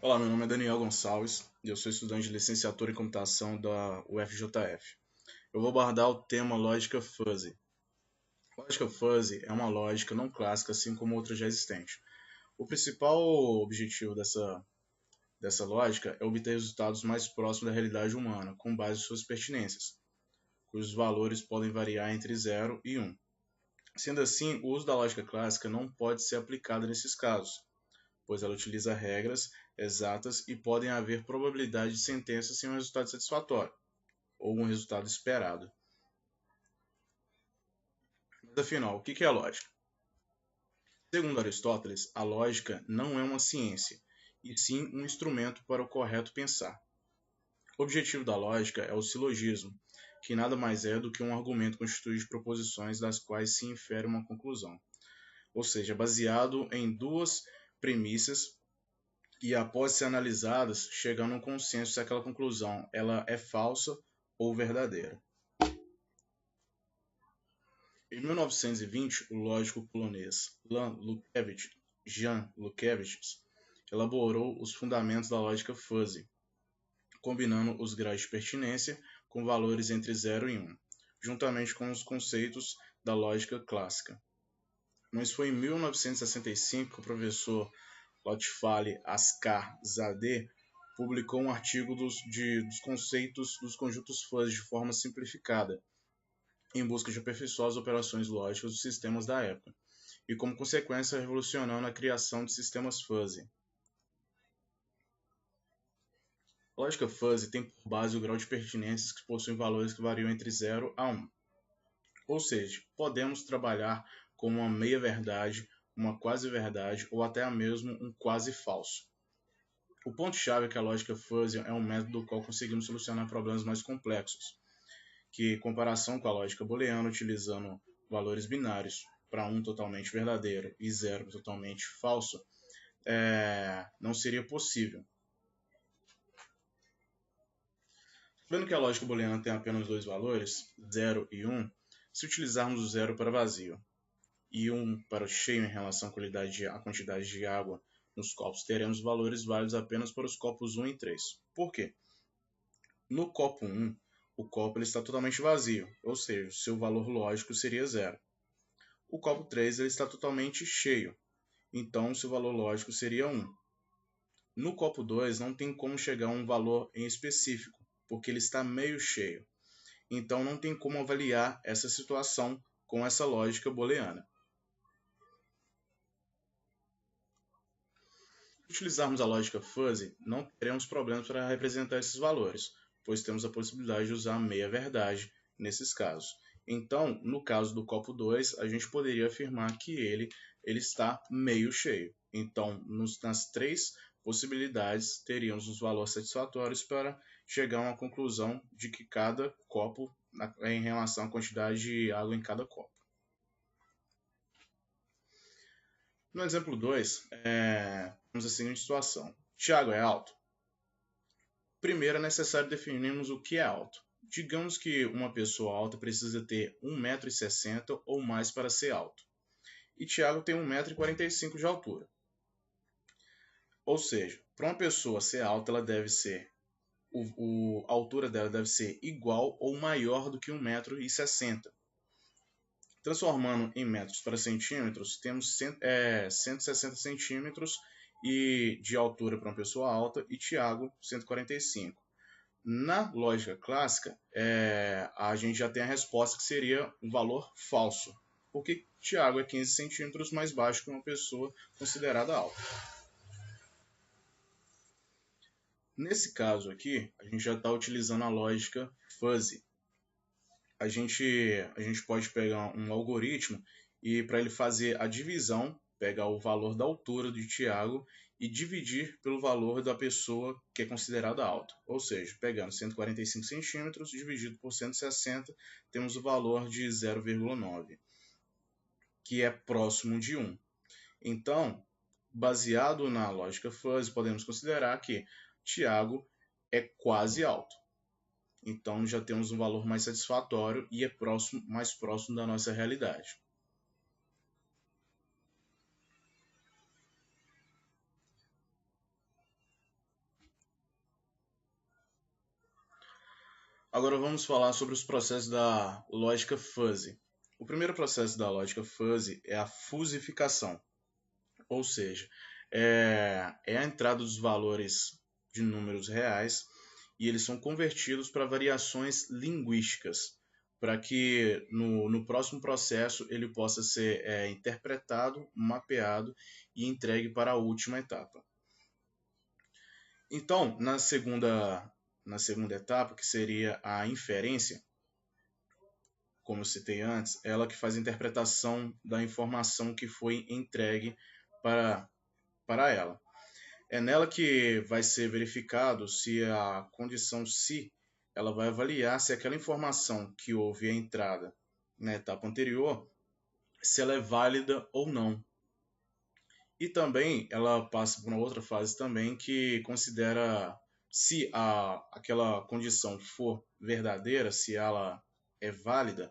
Olá, meu nome é Daniel Gonçalves e eu sou estudante de licenciatura em computação da UFJF. Eu vou abordar o tema lógica fuzzy. Lógica fuzzy é uma lógica não clássica, assim como outras já existentes. O principal objetivo dessa lógica é obter resultados mais próximos da realidade humana, com base em suas pertinências, cujos valores podem variar entre 0 e 1. Sendo assim, o uso da lógica clássica não pode ser aplicado nesses casos, pois ela utiliza regras exatas e podem haver probabilidade de sentença sem um resultado satisfatório, ou um resultado esperado. Mas afinal, o que é a lógica? Segundo Aristóteles, a lógica não é uma ciência, e sim um instrumento para o correto pensar. O objetivo da lógica é o silogismo, que nada mais é do que um argumento constituído de proposições das quais se infere uma conclusão, ou seja, baseado em duas premissas e após ser analisadas, chegando a um consenso se aquela conclusão ela é falsa ou verdadeira. Em 1920, o lógico polonês Jan Lukevich elaborou os fundamentos da lógica fuzzy, combinando os graus de pertinência com valores entre 0 e 1, juntamente com os conceitos da lógica clássica. Mas foi em 1965 que o professor Lotfali Askar Zadeh publicou um artigo dos conceitos dos conjuntos fuzzy de forma simplificada, em busca de aperfeiçoar as operações lógicas dos sistemas da época, e como consequência revolucionando a criação de sistemas fuzzy. A lógica fuzzy tem por base o grau de pertinências que possuem valores que variam entre 0 a 1. Ou seja, podemos trabalhar com uma meia-verdade, uma quase-verdade ou até mesmo um quase falso. O ponto-chave é que a lógica fuzzy é um método do qual conseguimos solucionar problemas mais complexos, que, em comparação com a lógica booleana, utilizando valores binários para um totalmente verdadeiro e zero totalmente falso, não seria possível. Vendo que a lógica booleana tem apenas dois valores, 0 e 1, se utilizarmos o 0 para vazio e 1 para o cheio em relação à quantidade de água nos copos, teremos valores válidos apenas para os copos 1 e 3. Por quê? No copo 1, o copo ele está totalmente vazio, ou seja, seu valor lógico seria 0. O copo 3 ele está totalmente cheio, então seu valor lógico seria 1. No copo 2 não tem como chegar a um valor em específico, porque ele está meio cheio. Então não tem como avaliar essa situação com essa lógica booleana. Se utilizarmos a lógica fuzzy, não teremos problemas para representar esses valores, pois temos a possibilidade de usar a meia-verdade nesses casos. Então, no caso do copo 2, a gente poderia afirmar que ele está meio cheio. Então, nas três possibilidades, teríamos os valores satisfatórios para chegar a uma conclusão de que cada copo é em relação à quantidade de água em cada copo. No exemplo 2, temos a seguinte situação. Tiago é alto? Primeiro é necessário definirmos o que é alto. Digamos que uma pessoa alta precisa ter 1,60 m ou mais para ser alto. E Tiago tem 1,45 m de altura. Ou seja, para uma pessoa ser alta, ela deve ser a altura dela deve ser igual ou maior do que 1,60 m. Transformando em metros para centímetros, temos 160 centímetros de altura para uma pessoa alta e Tiago 145. Na lógica clássica, a gente já tem a resposta que seria um valor falso, porque Tiago é 15 centímetros mais baixo que uma pessoa considerada alta. Nesse caso aqui, a gente já está utilizando a lógica fuzzy. A gente pode pegar um algoritmo e para ele fazer a divisão, pegar o valor da altura de Tiago e dividir pelo valor da pessoa que é considerada alta. Ou seja, pegando 145 centímetros dividido por 160, temos o valor de 0,9, que é próximo de 1. Então, baseado na lógica fuzzy, podemos considerar que Tiago é quase alto. Então já temos um valor mais satisfatório e é mais próximo da nossa realidade. Agora vamos falar sobre os processos da lógica fuzzy. O primeiro processo da lógica fuzzy é a fusificação, ou seja, é a entrada dos valores de números reais e eles são convertidos para variações linguísticas, para que no próximo processo ele possa ser interpretado, mapeado e entregue para a última etapa. Então, na segunda etapa, que seria a inferência, como eu citei antes, ela que faz a interpretação da informação que foi entregue para ela. É nela que vai ser verificado se a condição se ela vai avaliar se aquela informação que houve a entrada na etapa anterior, se ela é válida ou não. E também ela passa por uma outra fase também que considera se aquela condição for verdadeira, se ela é válida,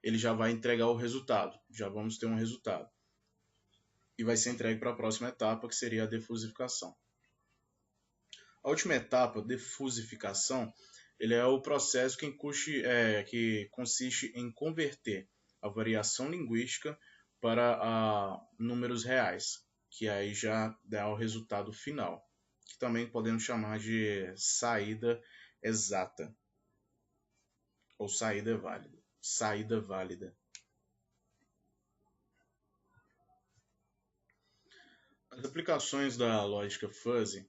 ele já vai entregar o resultado. Já vamos ter um resultado. E vai ser entregue para a próxima etapa, que seria a defusificação. A última etapa, defusificação, ele é o processo que consiste em converter a variação linguística para números reais, que aí já dá o resultado final, que também podemos chamar de saída exata ou saída válida. Saída válida. As aplicações da lógica fuzzy,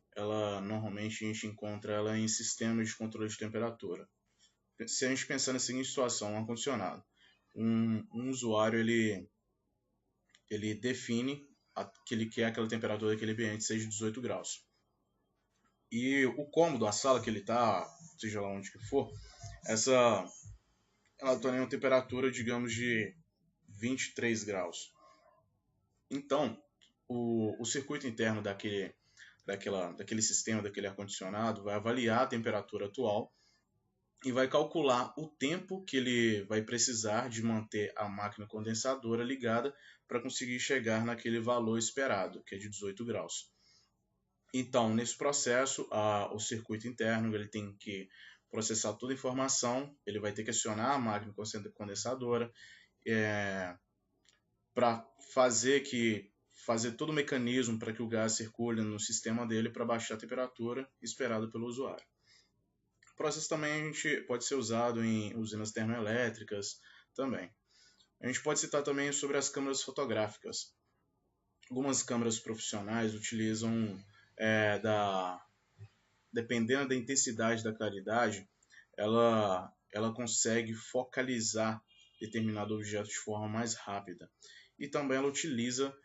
normalmente a gente encontra ela em sistemas de controle de temperatura. Se a gente pensar na seguinte situação, um ar-condicionado, um usuário ele define que ele quer aquela temperatura daquele ambiente seja 18 graus. E o cômodo, a sala que ele está, seja lá onde que for, ela está em uma temperatura, digamos, de 23 graus. Então, o circuito interno daquele sistema, daquele ar-condicionado, vai avaliar a temperatura atual e vai calcular o tempo que ele vai precisar de manter a máquina condensadora ligada para conseguir chegar naquele valor esperado, que é de 18 graus. Então, nesse processo, o circuito interno ele tem que processar toda a informação, ele vai ter que acionar a máquina condensadora para fazer todo o mecanismo para que o gás circule no sistema dele para baixar a temperatura esperada pelo usuário. O processo também pode ser usado em usinas termoelétricas também. A gente pode citar também sobre as câmeras fotográficas. Algumas câmeras profissionais utilizam, dependendo da intensidade da claridade, ela consegue focalizar determinado objeto de forma mais rápida. E também ela utiliza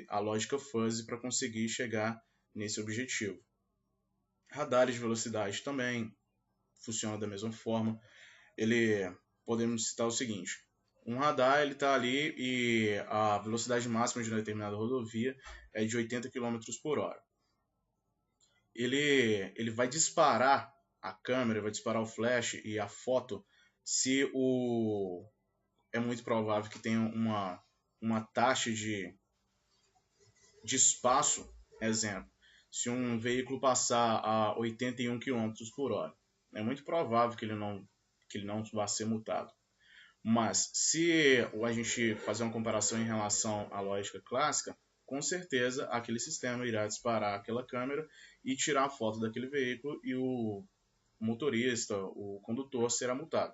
a lógica fuzzy para conseguir chegar nesse objetivo. Radares de velocidade também funciona da mesma forma. Podemos citar o seguinte: um radar está ali e a velocidade máxima de uma determinada rodovia é de 80 km por hora. Ele vai disparar a câmera, vai disparar o flash e a foto se é muito provável que tenha uma taxa de espaço, exemplo, se um veículo passar a 81 km por hora. É muito provável que ele não vá ser multado. Mas se a gente fazer uma comparação em relação à lógica clássica, com certeza aquele sistema irá disparar aquela câmera e tirar a foto daquele veículo e o motorista, o condutor, será multado.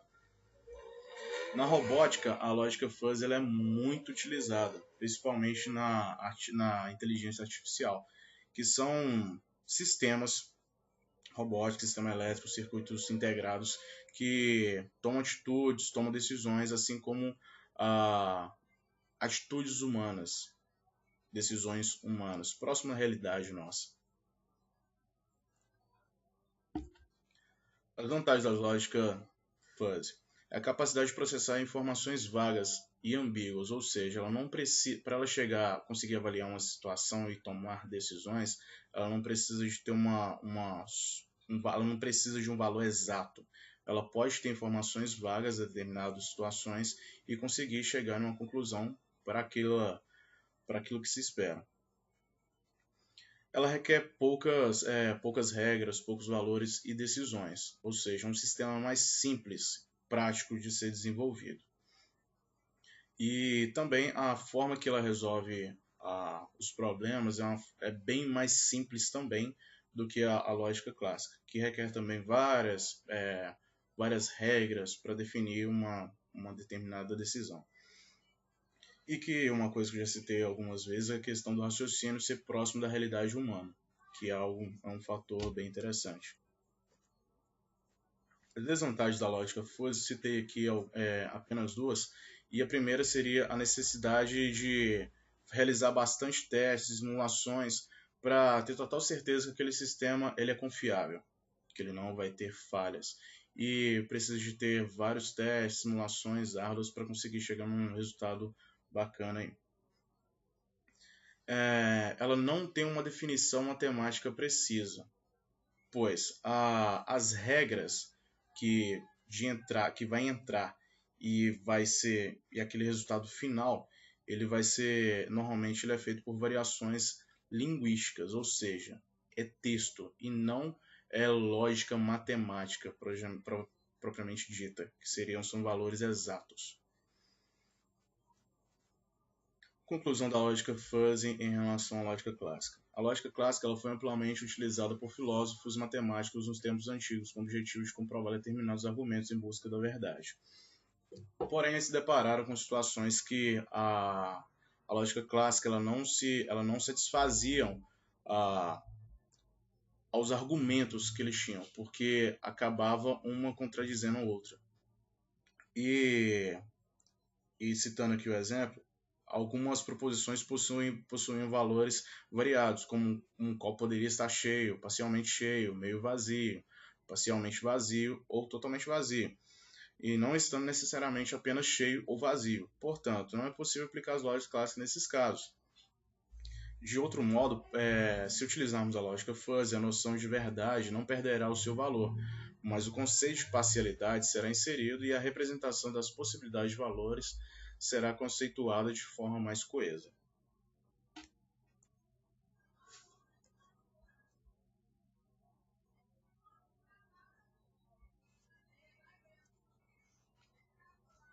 Na robótica, a lógica fuzzy é muito utilizada, principalmente na inteligência artificial, que são sistemas robóticos, sistema elétrico, circuitos integrados que tomam atitudes, tomam decisões, assim como atitudes humanas, decisões humanas, próximo à realidade nossa. As vantagens da lógica fuzzy é a capacidade de processar informações vagas e ambíguas, ou seja, para ela conseguir avaliar uma situação e tomar decisões, ela não precisa de ter ela não precisa de um valor exato. Ela pode ter informações vagas a determinadas situações e conseguir chegar numa conclusão para aquilo que se espera. ela requer poucas regras, poucos valores e decisões, ou seja, um sistema mais simples, prático de ser desenvolvido. E também a forma que ela resolve os problemas é bem mais simples também do que a lógica clássica, que requer também várias regras para definir uma determinada decisão. E que uma coisa que eu já citei algumas vezes é a questão do raciocínio ser próximo da realidade humana, que é um fator bem interessante. As desvantagens da lógica fuzzy, citei aqui apenas duas, e a primeira seria a necessidade de realizar bastante testes, simulações, para ter total certeza que aquele sistema ele é confiável, que ele não vai ter falhas. E precisa de ter vários testes, simulações árduas para conseguir chegar num resultado bacana aí. Ela não tem uma definição matemática precisa, pois as regras que vai entrar e aquele resultado final, normalmente ele é feito por variações linguísticas, ou seja, é texto e não é lógica matemática propriamente dita, que são valores exatos. Conclusão da lógica fuzzy em relação à lógica clássica. A lógica clássica ela foi amplamente utilizada por filósofos matemáticos nos tempos antigos com o objetivo de comprovar determinados argumentos em busca da verdade. Porém, eles se depararam com situações que a lógica clássica ela não satisfaziam aos argumentos que eles tinham, porque acabava uma contradizendo a outra. E citando aqui o exemplo, algumas proposições possuem valores variados, como um copo poderia estar cheio, parcialmente cheio, meio vazio, parcialmente vazio ou totalmente vazio, e não estando necessariamente apenas cheio ou vazio. Portanto, não é possível aplicar as lógicas clássicas nesses casos. De outro modo, se utilizarmos a lógica fuzzy, a noção de verdade não perderá o seu valor, mas o conceito de parcialidade será inserido e a representação das possibilidades de valores será conceituada de forma mais coesa.